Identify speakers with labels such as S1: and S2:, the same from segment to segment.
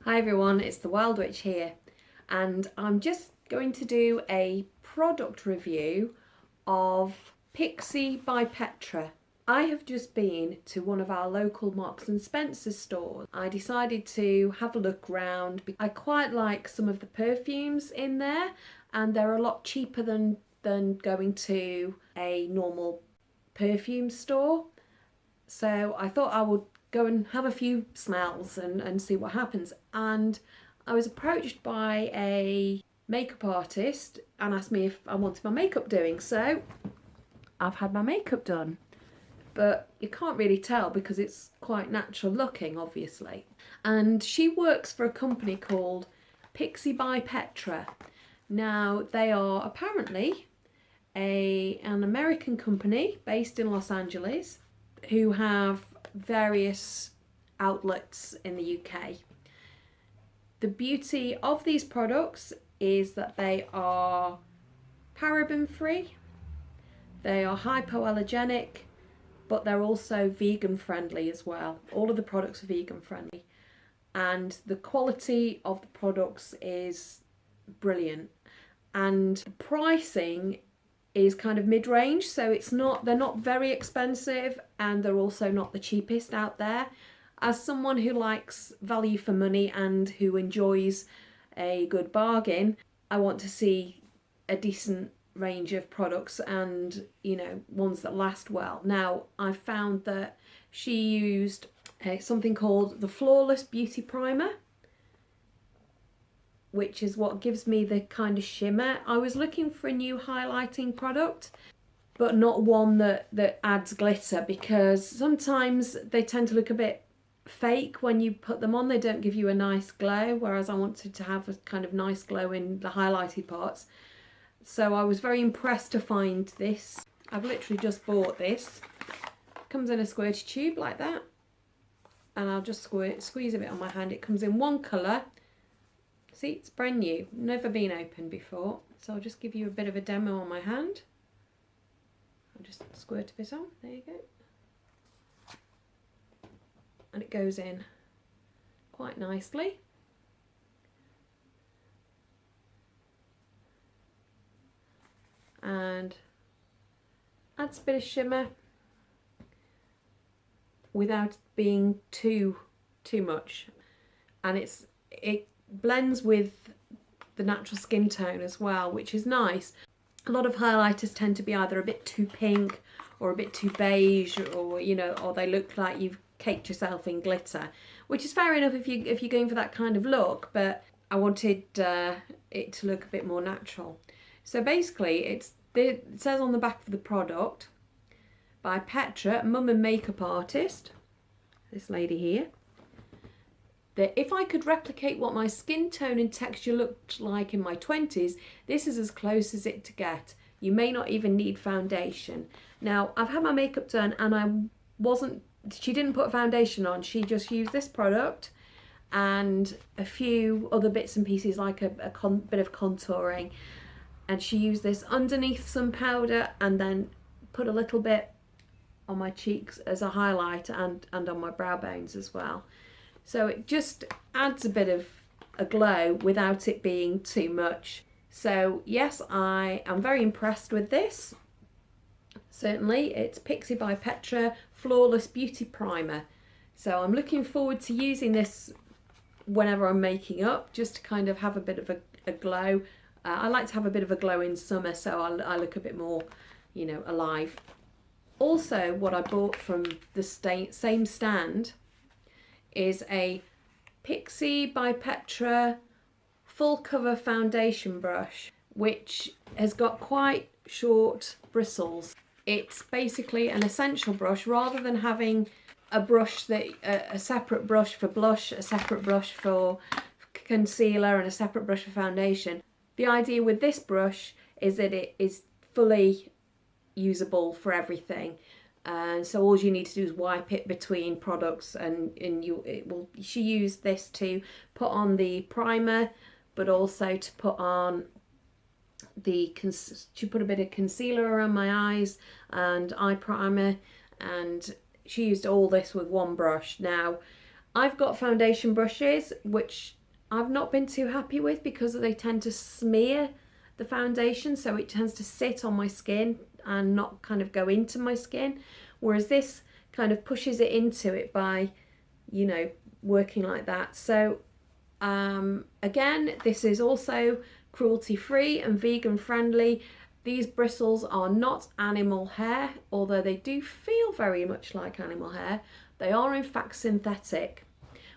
S1: Hi everyone, it's the Wyldwych here, and I'm just going to do a product review of Pixi by Petra. I have just been to one of our local Marks and Spencer stores. I decided to have a look round. I quite like some of the perfumes in there, and they're a lot cheaper than going to a normal perfume store. So I thought I would go and have a few smells and see what happens. And I was approached by a makeup artist and asked me if I wanted my makeup doing. So I've had my makeup done, but you can't really tell because it's quite natural looking, obviously. And she works for a company called Pixi by Petra. Now, they are apparently an American company based in Los Angeles who have various outlets in the UK. The beauty of these products is that they are paraben free, they are hypoallergenic, but they're also vegan friendly as well. All of the products are vegan friendly, and the quality of the products is brilliant, and the pricing is kind of mid-range, so they're not very expensive, and they're also not the cheapest out there. As someone who likes value for money and who enjoys a good bargain, I want to see a decent range of products and, ones that last well. Now, I found that she used something called the Flawless Beauty Primer, which is what gives me the kind of shimmer. I was looking for a new highlighting product, but not one that adds glitter, because sometimes they tend to look a bit fake when you put them on. They don't give you a nice glow, whereas I wanted to have a kind of nice glow in the highlighted parts. So I was very impressed to find this. I've literally just bought this. It comes in a squirty tube like that, and I'll just squeeze a bit on my hand. It comes in one colour. See, it's brand new, never been opened before. So I'll just give you a bit of a demo on my hand. I'll just squirt a bit on, there you go. And it goes in quite nicely. And adds a bit of shimmer without being too much. And it blends with the natural skin tone as well, which is nice. A lot of highlighters tend to be either a bit too pink or a bit too beige, or or they look like you've caked yourself in glitter, which is fair enough if you're going for that kind of look, but I wanted it to look a bit more natural. So basically it says on the back of the product, by Petra, mum and makeup artist, this lady here, that if I could replicate what my skin tone and texture looked like in my 20s, this is as close as it to get. You may not even need foundation. Now, I've had my makeup done and she didn't put foundation on. She just used this product and a few other bits and pieces, like a bit of contouring. And she used this underneath some powder and then put a little bit on my cheeks as a highlight and on my brow bones as well. So it just adds a bit of a glow without it being too much. So yes, I am very impressed with this. Certainly, it's Pixi by Petra Flawless Beauty Primer. So I'm looking forward to using this whenever I'm making up, just to kind of have a bit of a glow. I like to have a bit of a glow in summer, so I look a bit more, alive. Also, what I bought from the same stand is a Pixi by Petra full cover foundation brush, which has got quite short bristles. It's basically an essential brush, rather than having a brush a separate brush for blush, a separate brush for concealer, and a separate brush for foundation. The idea with this brush is that it is fully usable for everything. And so all you need to do is wipe it between products, and she used this to put on the primer, but also to put on she put a bit of concealer around my eyes and eye primer, and she used all this with one brush. Now, I've got foundation brushes which I've not been too happy with because they tend to smear the foundation, so it tends to sit on my skin and not kind of go into my skin, whereas this kind of pushes it into it by, you know, working like that. So again, this is also cruelty free and vegan friendly. These bristles are not animal hair, although they do feel very much like animal hair. They are in fact synthetic,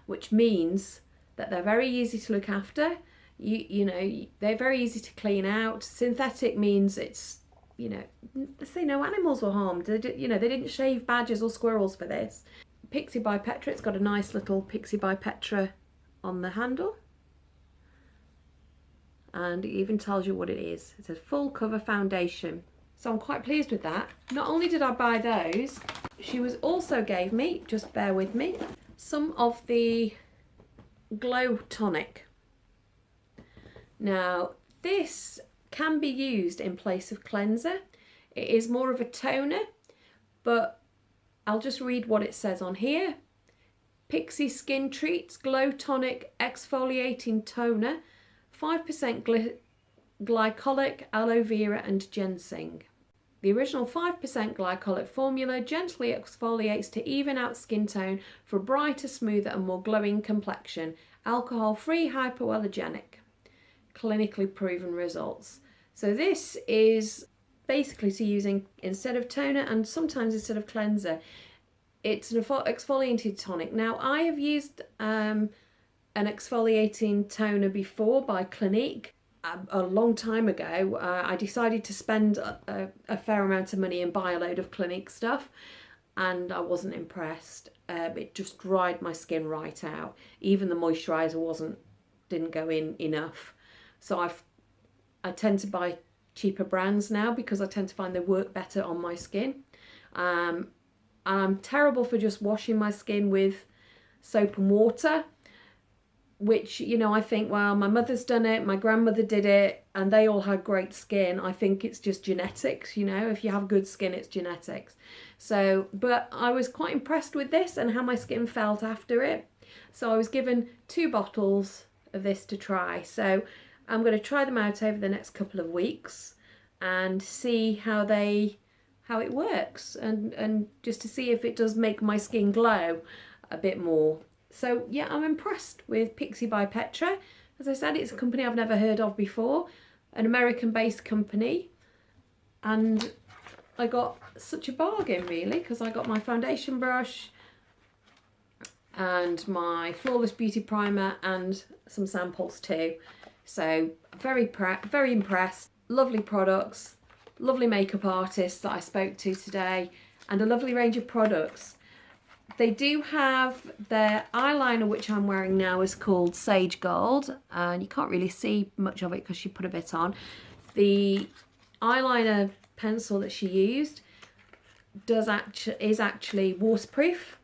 S1: which means that they're very easy to look after. You know, they're very easy to clean out. Synthetic means it's, you know, let's say no animals were harmed. They didn't shave badgers or squirrels for this. Pixi by Petra, it's got a nice little Pixi by Petra on the handle. And it even tells you what it is. It's a full cover foundation. So I'm quite pleased with that. Not only did I buy those, she also gave me, just bear with me, some of the Glow Tonic. Now, this can be used in place of cleanser. It is more of a toner, but I'll just read what it says on here. Pixi Skin Treats Glow Tonic Exfoliating Toner, 5% glycolic, aloe vera and ginseng. The original 5% glycolic formula gently exfoliates to even out skin tone for a brighter, smoother and more glowing complexion. Alcohol-free, hypoallergenic. Clinically proven results. So this is basically to using instead of toner and sometimes instead of cleanser. It's an exfoliating tonic. Now I have used an exfoliating toner before by Clinique a long time ago. I decided to spend a fair amount of money and buy a load of Clinique stuff, and I wasn't impressed. It just dried my skin right out. Even the moisturiser didn't go in enough. So I tend to buy cheaper brands now because I tend to find they work better on my skin. And I'm terrible for just washing my skin with soap and water, which, you know, I think, well, my mother's done it, my grandmother did it, and they all had great skin. I think it's just genetics, you know, if you have good skin, it's genetics. So, but I was quite impressed with this and how my skin felt after it. So I was given 2 bottles of this to try. So I'm going to try them out over the next couple of weeks and see how it works, and just to see if it does make my skin glow a bit more. So yeah, I'm impressed with Pixi by Petra. As I said, it's a company I've never heard of before, an American-based company, and I got such a bargain really, because I got my foundation brush and my Flawless Beauty Primer and some samples too. So very impressed. Lovely products, lovely makeup artists that I spoke to today, and a lovely range of products. They do have their eyeliner, which I'm wearing now, is called Sage Gold, and you can't really see much of it because she put a bit on. The eyeliner pencil that she used is actually waterproof,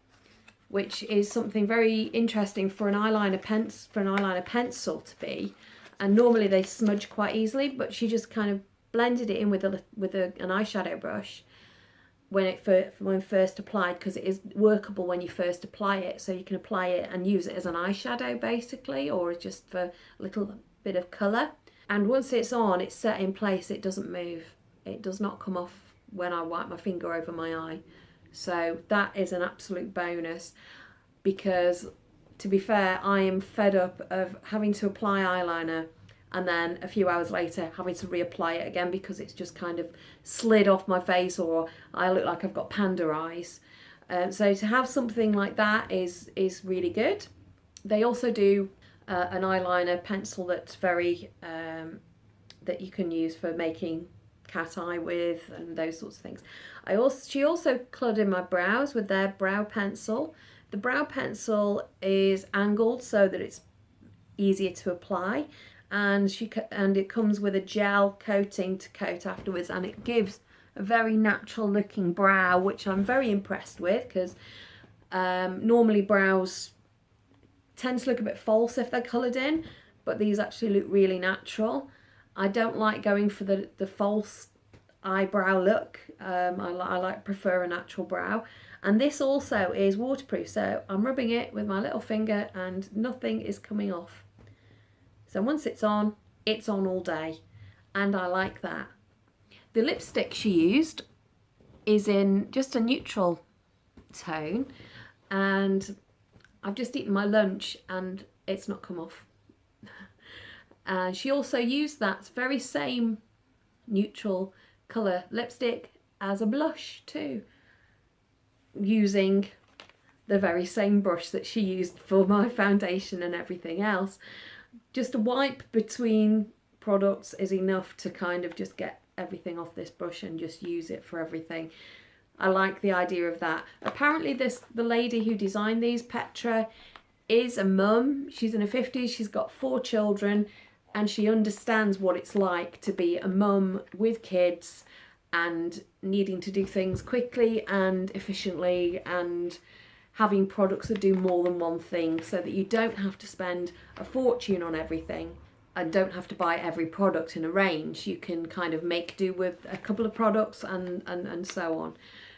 S1: which is something very interesting for an eyeliner pencil to be. And normally they smudge quite easily, but she just kind of blended it in with an eyeshadow brush when first applied, because it is workable when you first apply it. So you can apply it and use it as an eyeshadow basically, or just for a little bit of colour. And once it's on, it's set in place, it doesn't move. It does not come off when I wipe my finger over my eye. So that is an absolute bonus, because to be fair, I am fed up of having to apply eyeliner and then a few hours later having to reapply it again because it's just kind of slid off my face, or I look like I've got panda eyes. So to have something like that is really good. They also do an eyeliner pencil that's very that you can use for making cat eye with and those sorts of things. She also coloured in my brows with their brow pencil. The brow pencil is angled so that it's easier to apply, and it comes with a gel coating to coat afterwards, and it gives a very natural looking brow, which I'm very impressed with, because normally brows tend to look a bit false if they're coloured in, but these actually look really natural. I don't like going for the false eyebrow look. I prefer a natural brow. And this also is waterproof, so I'm rubbing it with my little finger and nothing is coming off. So once it's on all day, and I like that. The lipstick she used is in just a neutral tone, and I've just eaten my lunch and it's not come off. And she also used that very same neutral colour lipstick as a blush too, using the very same brush that she used for my foundation and everything else. Just a wipe between products is enough to kind of just get everything off this brush and just use it for everything. I like the idea of that. Apparently the lady who designed these, Petra, is a mum. She's in her 50s, she's got 4 children, and she understands what it's like to be a mum with kids and needing to do things quickly and efficiently and having products that do more than one thing, so that you don't have to spend a fortune on everything and don't have to buy every product in a range. You can kind of make do with a couple of products and so on.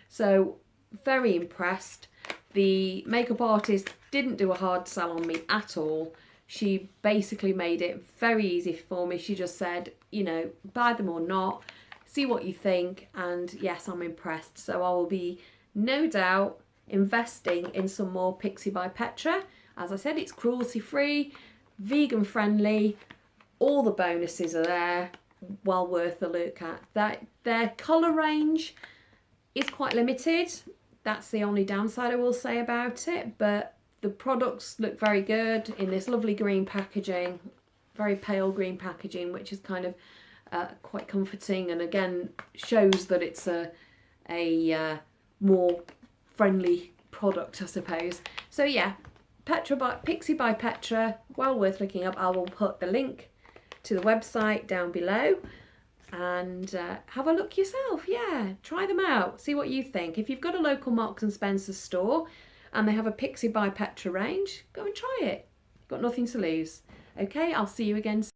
S1: So very impressed. The makeup artist didn't do a hard sell on me at all. She basically made it very easy for me. She just said, you know, buy them or not, see what you think, and yes, I'm impressed. So I will be, no doubt, investing in some more Pixi by Petra. As I said, it's cruelty free, vegan friendly, all the bonuses are there, well worth a look at. Their colour range is quite limited. That's the only downside I will say about it, but the products look very good in this lovely green packaging, very pale green packaging, which is kind of quite comforting, and again shows that it's a more friendly product, I suppose. So yeah, Pixi by Petra, well worth looking up. I will put the link to the website down below, and have a look yourself. Yeah, try them out, see what you think. If you've got a local Marks and Spencer store and they have a Pixi by Petra range, go and try it. Got nothing to lose. Okay, I'll see you again soon.